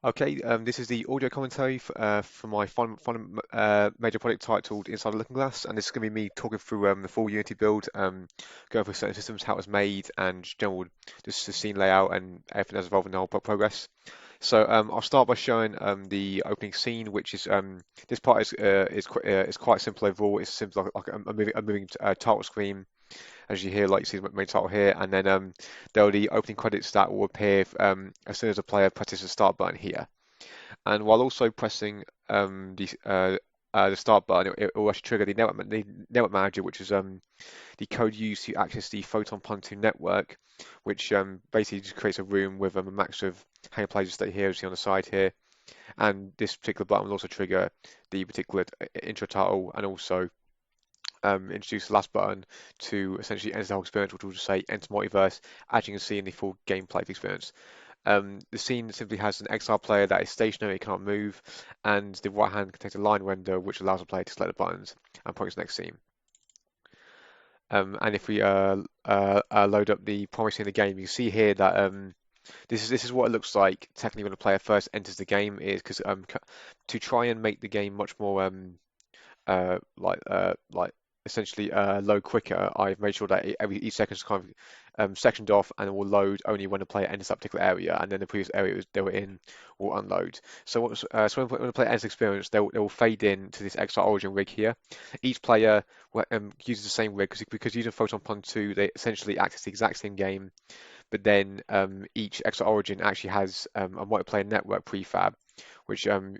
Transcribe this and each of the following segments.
Okay, this is the audio commentary for my final major project titled Inside the Looking Glass, and this is going to be me talking through the full Unity build, going through certain systems, how it was made, and general just the scene layout and everything that's involved in the whole progress. So I'll start by showing the opening scene, which is this part is quite simple overall. It's simple like a moving title screen, as you hear, like you see the main title here, and then there are the opening credits that will appear as soon as a player presses the start button here. And while also pressing the start button, it will actually trigger the network manager, which is the code used to access the Photon Pontoon network, which basically just creates a room with a max of how many players stay here, as you see on the side here. And this particular button will also trigger the particular intro title and also introduce the last button to essentially enter the whole experience, which will just say enter multiverse, as you can see in the full gameplay of the experience. The scene simply has an XR player that is stationary, it cannot move, and the right hand contains a line render which allows the player to select the buttons and point to the next scene. And if we load up the primary scene of the game, you can see here that this is what it looks like technically when a player first enters the game. Is because to try and make the game much more like essentially load quicker, I've made sure that each second is kind of sectioned off and it will load only when the player enters that particular area, and then the previous area they were in will unload. So when the player enters the experience, they will fade in to this XR Origin rig here. Each player uses the same rig because using Photon Pond 2, they essentially access the exact same game, but then each XR Origin actually has a multiplayer network prefab, which you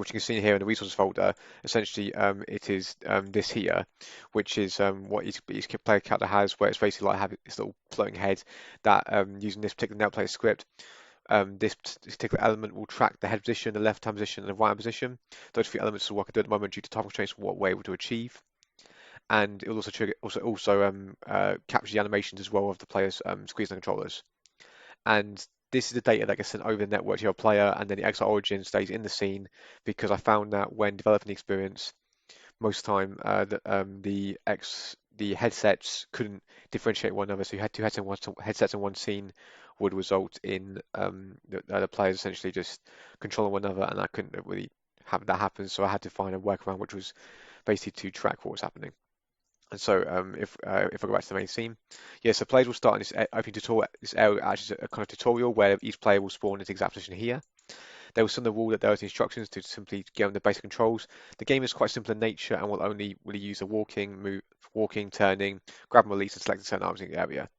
can see here in the resources folder. Essentially, it is this here, which is what each player character has, where it's basically like having this little floating head that using this particular netplayer script, this particular element will track the head position, the left hand position, and the right hand position. Those three elements are what I can do at the moment due to time constraints for what we're able to achieve. And it will also trigger, also capture the animations as well of the players squeezing the controllers. And this is the data that gets sent over the network to your player, and then the XR origin stays in the scene because I found that when developing the experience, most time the headsets couldn't differentiate one another, so you had two headsets in one scene would result in the players essentially just controlling one another, and I couldn't really have that happen, so I had to find a workaround which was basically to track what was happening. And so if I go back to the main scene, yeah, so players will start in this opening tutorial. This area actually is a kind of tutorial where each player will spawn in its exact position here. There was some of the rule that there was instructions to simply get on the basic controls. The game is quite simple in nature and will only really use the walking, turning, grab and release, and selecting certain items in the area.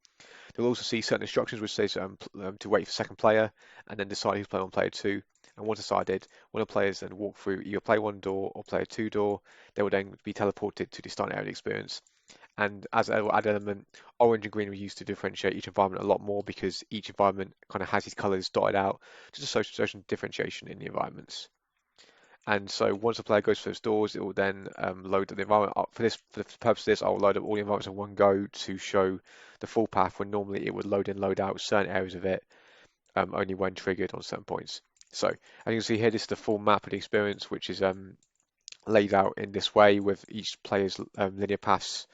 You'll also see certain instructions which says to wait for the second player and then decide who's playing on player two. And once decided, one of the players then walk through either player one door or player two door. They will then be teleported to the starting area of the experience. And as an added element, orange and green were used to differentiate each environment a lot more because each environment kind of has these colors dotted out, just a social differentiation in the environments. And so once the player goes through those doors, it will then load the environment up. For the purpose of this, I'll load up all the environments in one go to show the full path when normally it would load in, load out certain areas of it only when triggered on certain points. So as you can see here, this is the full map of the experience, which is laid out in this way with each player's linear paths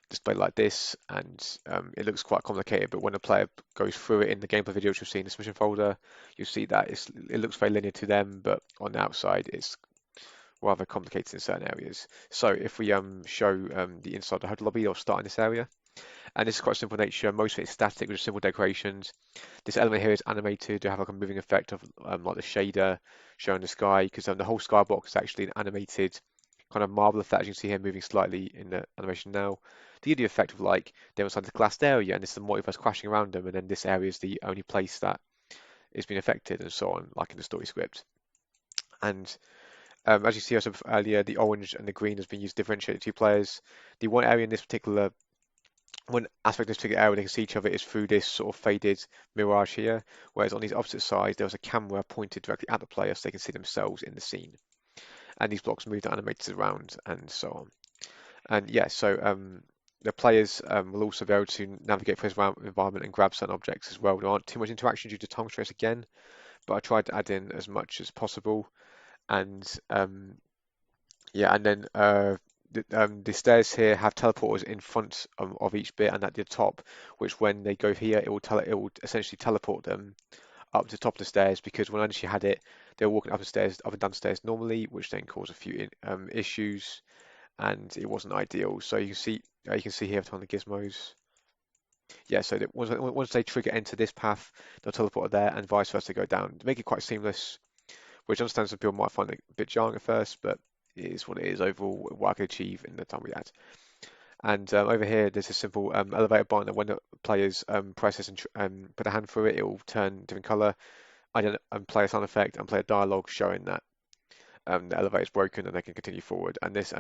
displayed like this, and it looks quite complicated, but when a player goes through it in the gameplay video, which you'll see in the submission folder, you'll see that it looks very linear to them, but on the outside it's rather complicated in certain areas. So if we show the inside the hotel lobby, I'll start in this area. And this is quite simple in nature. Most of it is static with just simple decorations. This element here is animated to have like a moving effect of like the shader showing the sky, because the whole skybox is actually an animated kind of marble effect, as you can see here, moving slightly in the animation now. To give the effect of like they're inside the glassed area and this is the multiverse crashing around them, and then this area is the only place that is being affected, and so on, like in the story script. And as you see also earlier, the orange and the green has been used to differentiate the two players. The one area in this particular one aspect of this particular area they can see each other is through this sort of faded mirage here, whereas on these opposite sides there was a camera pointed directly at the player so they can see themselves in the scene. And these blocks move the animators around and so on. And yeah, so the players will also be able to navigate through this environment and grab certain objects as well. There aren't too much interaction due to time constraints again, but I tried to add in as much as possible. And yeah, and then the stairs here have teleporters in front of each bit and at the top, which when they go here, it will essentially teleport them up to the top of the stairs, because when I initially had it, they were walking up the stairs, up and down the stairs normally, which then caused a few issues, and it wasn't ideal. So you can see here on the gizmos. Yeah, so that once they trigger enter this path, they'll teleport there, and vice versa go down to make it quite seamless. Which I understand some people might find it a bit jarring at first, but it is what it is overall, what I could achieve in the time we had. And over here, there's a simple elevator button that when the players press this and put a hand through it, it will turn different color. I then play a sound effect and play a dialogue showing that the elevator is broken and they can continue forward. And this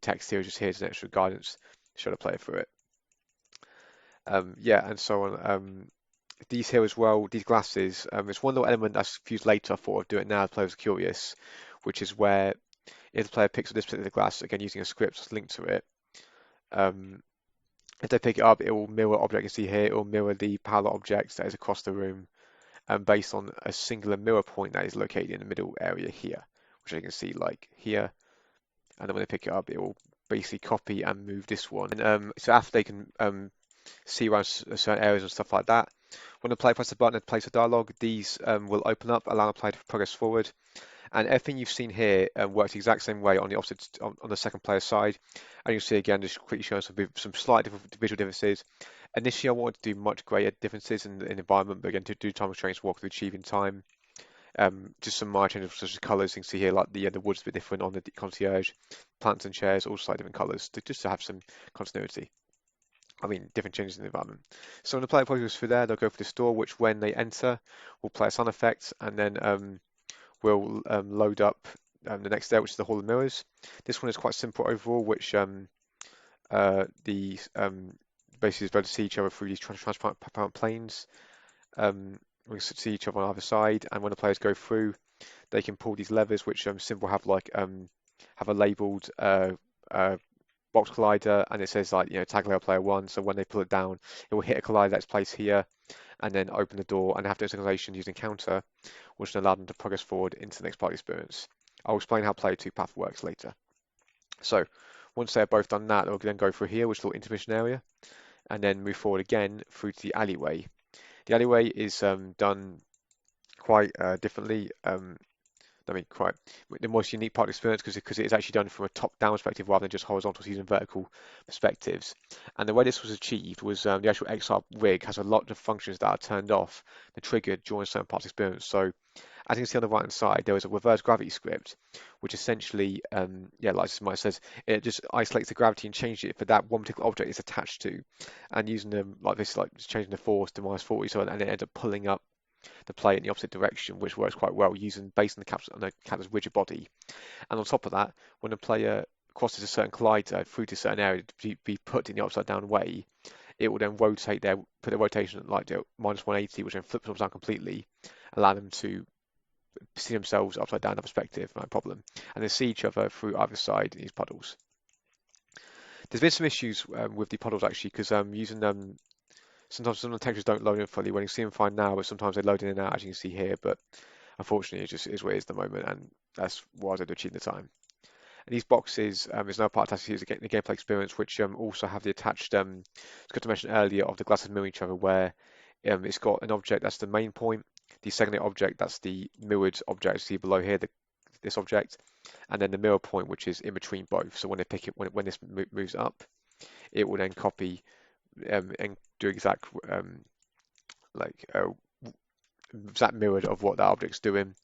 text here is just here as an extra guidance to show the player through it. Yeah, and so on. These here as well, these glasses, it's one little element that's fused later. I thought I'd do it now, the player was curious, which is where if the player picks up this particular glass, again using a script that's linked to it, um, if they pick it up, it will mirror object you see here, it will mirror the parallel objects that is across the room, based on a singular mirror point that is located in the middle area here, which you can see like here, and then when they pick it up, it will basically copy and move this one. And so after they can see around certain areas and stuff like that, when the player presses the button and plays a dialogue, these will open up, allow the player to progress forward. And everything you've seen here works the exact same way on the opposite on the second player's side. And you'll see again, just quickly showing some slight visual differences. Initially, I wanted to do much greater differences in the environment, but again, to do time constraints, walk through achieving time. Just some minor changes such as colours. You can see here, like the wood's a bit different on the concierge, plants and chairs, all slightly different colours, just to have some continuity. I mean, different changes in the environment. So when the player goes through there, they'll go for the store, which when they enter, will play a sound effect, and then we'll load up the next step, which is the Hall of Mirrors. This one is quite simple overall, which the basically is able to see each other through these transparent planes. We can see each other on either side, and when the players go through, they can pull these levers, which simple have like have a labeled box collider, and it says like tag layer player 1. So when they pull it down, it will hit a collider that's placed here, and then open the door and have the synchronization using counter, which will allow them to progress forward into the next part of the experience. I'll explain how player 2 path works later. So once they're both done that, they'll then go through here, which is a little intermission area, and then move forward again through to the alleyway. The alleyway is done quite differently. I mean, quite the most unique part of the experience because it is actually done from a top-down perspective rather than just horizontal, using vertical perspectives. And the way this was achieved was the actual XR rig has a lot of functions that are turned off, that triggered during certain parts of the experience. So as you can see on the right-hand side, there is a reverse gravity script, which essentially, yeah, like Mike says, it just isolates the gravity and changes it for that one particular object it's attached to, and using them like this, like just changing the force to -40, so and it ends up pulling up the player in the opposite direction, which works quite well using based on the capsule's rigid body. And on top of that, when the player crosses a certain collider through to a certain area to be put in the upside down way, it will then rotate put the rotation at like -180, which then flips them down completely, allow them to see themselves upside down in that perspective, no problem, and they see each other through either side in these puddles. There's been some issues with the puddles actually, because using them sometimes some of the textures don't load in fully when you see them fine now, but sometimes they load in and out, as you can see here. But unfortunately, it just is what it is at the moment, and that's what I was able to achieve in the time. And these boxes is now part of the gameplay experience, which also have the attached, as I mentioned earlier, of the glasses mirroring each other, where it's got an object that's the main point, the secondary object that's the mirrored object, see below here, this object, and then the mirror point, which is in between both. So when they pick it, when this moves up, it will then copy and do exact like exact mirrored of what that object's doing,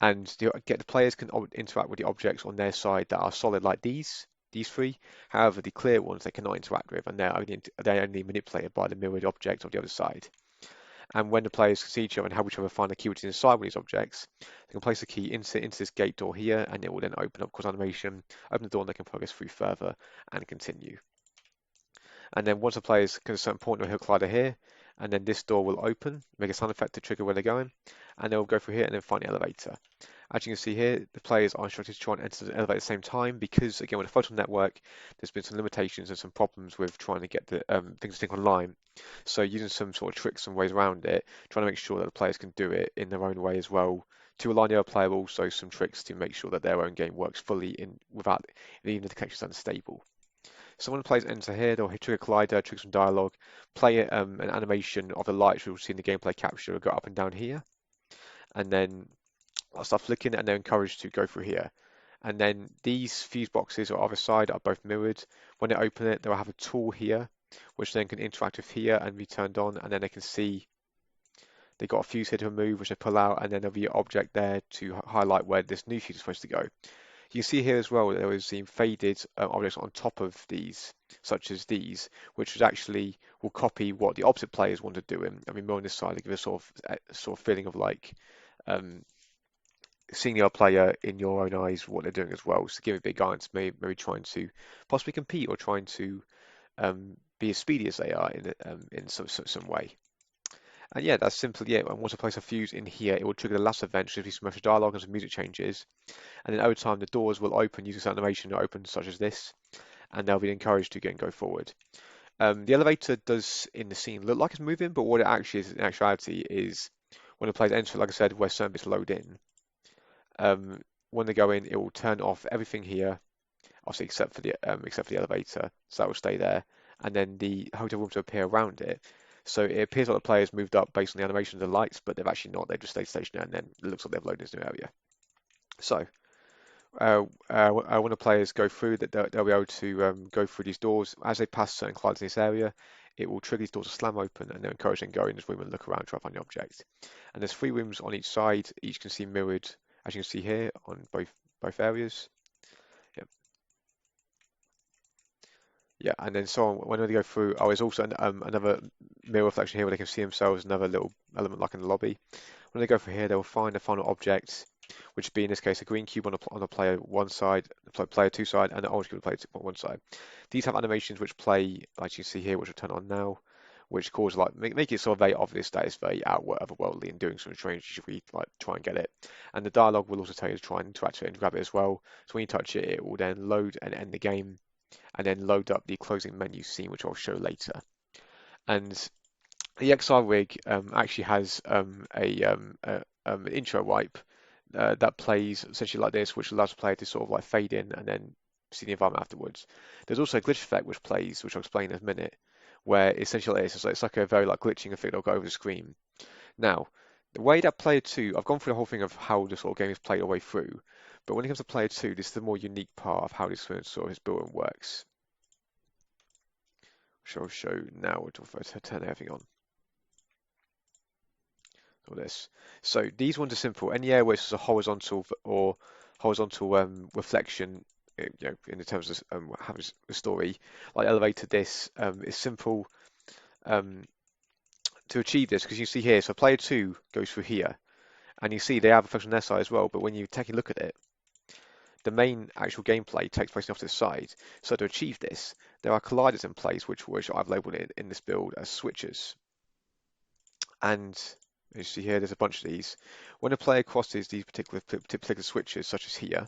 and get the players can interact with the objects on their side that are solid like these three. However, the clear ones they cannot interact with, and they're only manipulated by the mirrored object on the other side. And when the players see each other and help each other find the key which is inside one of these objects, they can place the key into this gate door here, and it will then open up cause animation, open the door, and they can progress through further and continue. And then once the players get to a certain point, they'll hit a collider here, and then this door will open, make a sound effect to trigger where they're going, and they'll go through here and then find the elevator. As you can see here, the players are instructed to try and enter the elevator at the same time because, again, with a photon network, there's been some limitations and some problems with trying to get the things to sync online. So using some sort of tricks and ways around it, trying to make sure that the players can do it in their own way as well. To align the other player, but also some tricks to make sure that their own game works fully without even the connection is unstable. So when the players enter here, they'll trigger a collider, trigger some dialogue, play an animation of the lights we'll see in the gameplay capture, will go up and down here. and then I'll start flicking, and they're encouraged to go through here. And then these fuse boxes on either side are both mirrored. When they open it, they'll have a tool here, which then can interact with here and be turned on, and then they can see they've got a fuse here to remove, which they pull out, and then there'll be an object there to highlight where this new fuse is supposed to go. You can see here as well that there was some faded objects on top of these, such as these, which actually will copy what the opposite players want to do. And I mean, more on this side, they give a sort of feeling of like um, seeing the other player in your own eyes, what they're doing as well. So give a big guidance, maybe trying to possibly compete or trying to be as speedy as they are in some way. And yeah, that's simply it. And once I place a fuse in here, it will trigger the last event, which will be some extra dialogue and some music changes. And then over time, the doors will open using some animation that opens such as this, and they'll be encouraged to again go forward. The elevator does in the scene look like it's moving, but what it actually is in actuality is when the players enter, like I said, where certain bits load in. When they go in, it will turn off everything here, obviously except for the elevator, so that will stay there, and then the hotel rooms will appear around it. So it appears like the players moved up based on the animation of the lights, but they've actually not. They just stayed stationary, and then it looks like they've loaded this new area. So when the players go through, that they'll be able to go through these doors as they pass certain clouds in this area. It will trigger these doors to slam open, and they're encouraged to go in this room and look around, try to find the object. And there's 3 rooms on each side. Each can see mirrored, as you can see here, on both areas. Yep. Yeah, and then so on, when they go through, oh, there's also another mirror reflection here where they can see themselves, another little element like in the lobby. When they go through here, they'll find a final object, which would be in this case a green cube on the player one side, player two side, and an orange cube on player two, on one side. These have animations which play, like you see here, which will turn on now, which cause like make it sort of very obvious that it's very otherworldly and doing something strange. You should really like try and get it. And the dialogue will also tell you to try and interact with it and grab it as well. So when you touch it, it will then load and end the game, and then load up the closing menu scene, which I'll show later. And the XR rig actually has an intro wipe that plays essentially like this, which allows the player to sort of like fade in and then see the environment afterwards. There's also a glitch effect which plays, which I'll explain in a minute, where essentially it's like a very like glitching effect that'll go over the screen. Now, the way that player two, I've gone through the whole thing of how the sort of game is played all the way through, but when it comes to player two, this is the more unique part of how this sort of is built and works, which I'll show now. If I turn everything on. All this. So these ones are simple. Any area where it's a horizontal or horizontal reflection, you know, in the terms of having the story, like elevator, this is simple to achieve this because you see here. So player two goes through here, and you see they have a function on their side as well. But when you take a look at it, the main actual gameplay takes place off to the side. So to achieve this, there are colliders in place, which I've labelled in this build as switches. And as you see here, there's a bunch of these. When a player crosses these particular switches, such as here,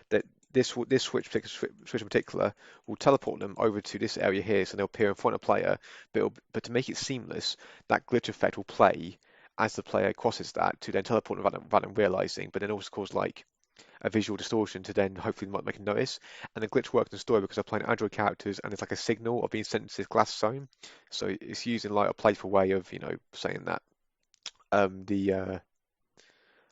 that this switch in particular will teleport them over to this area here, so they'll appear in front of the player. But to make it seamless, that glitch effect will play as the player crosses that to then teleport them without them realizing, but then also cause like a visual distortion to then hopefully make them notice. And the glitch works in the story because they're playing Android characters and it's like a signal of being sent to this glass zone. So it's using like a playful way of, you know, saying that the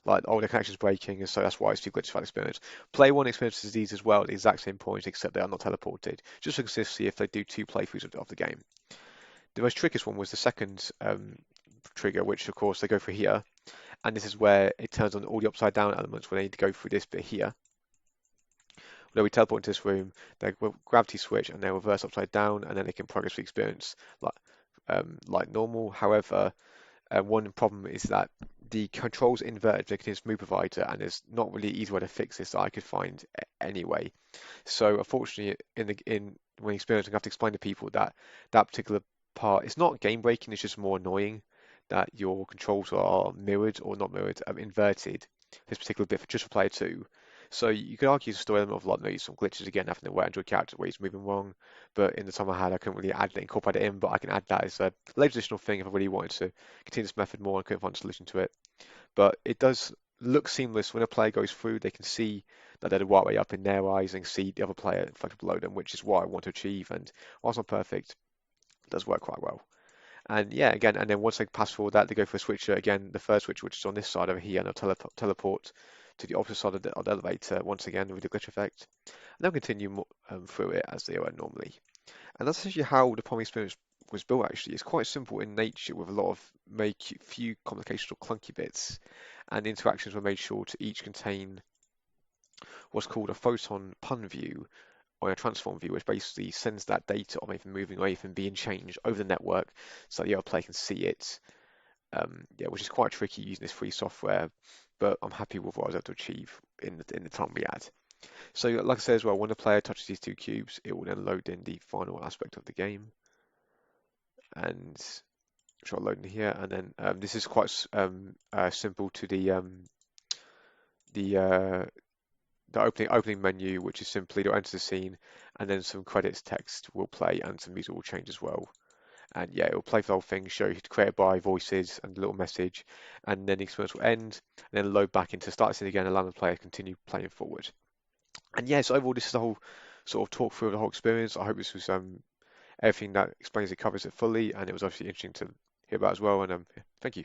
like the connection's breaking, and so that's why it's too glitch for experience. Player one experiences these as well at the exact same point, except they are not teleported. Just for consistency, if they do 2 playthroughs of the game. The most trickiest one was the second trigger, which of course they go for here, and this is where it turns on all the upside down elements where they need to go through this bit here. Where we teleport into this room, they will gravity switch and they reverse upside down, and then they can progress the experience like normal. However, one problem is that the controls inverted for continuous move provider, and there's not really an easy way to fix this that I could find anyway. So unfortunately, when experiencing, I have to explain to people that that particular part it's not game breaking, it's just more annoying that your controls are mirrored or not mirrored, inverted. This particular bit for just for player two. So you could argue it's a story element of like maybe some glitches again, having the way Android character where he's moving wrong. But in the time I had, I couldn't really incorporate it in. But I can add that as a later additional thing if I really wanted to continue this method more and couldn't find a solution to it. But it does look seamless when a player goes through. They can see that they're the right way up in their eyes and see the other player reflected below them, which is what I want to achieve. And whilst not perfect, it does work quite well. And yeah, again, and then once they pass through all that, they go for a switcher again, the first switcher, which is on this side over here, and they'll teleport to the opposite side of the elevator once again with the glitch effect. And they'll continue through it as they would normally. And that's actually how the Palm experience was built, actually. It's quite simple in nature with a lot of few complicated or clunky bits, and interactions were made sure to each contain what's called a photon pun view or a transform view, which basically sends that data of anything moving or anything being changed over the network so that the other player can see it. Yeah, which is quite tricky using this free software, but I'm happy with what I was able to achieve in the time we had. So, like I said as well, when the player touches these two cubes, it will then load in the final aspect of the game, and which I'll load in here. And then this is quite simple to the uh, the opening menu, which is simply to enter the scene, and then some credits text will play, and some music will change as well. And yeah, it will play for the whole thing, show you created by voices and a little message, and then the experience will end, and then load back into start scene again, allowing the player to continue playing forward. And yes, overall, this is the whole sort of talk through of the whole experience. I hope this was everything that explains it, covers it fully, and it was obviously interesting to hear about as well. And yeah, thank you.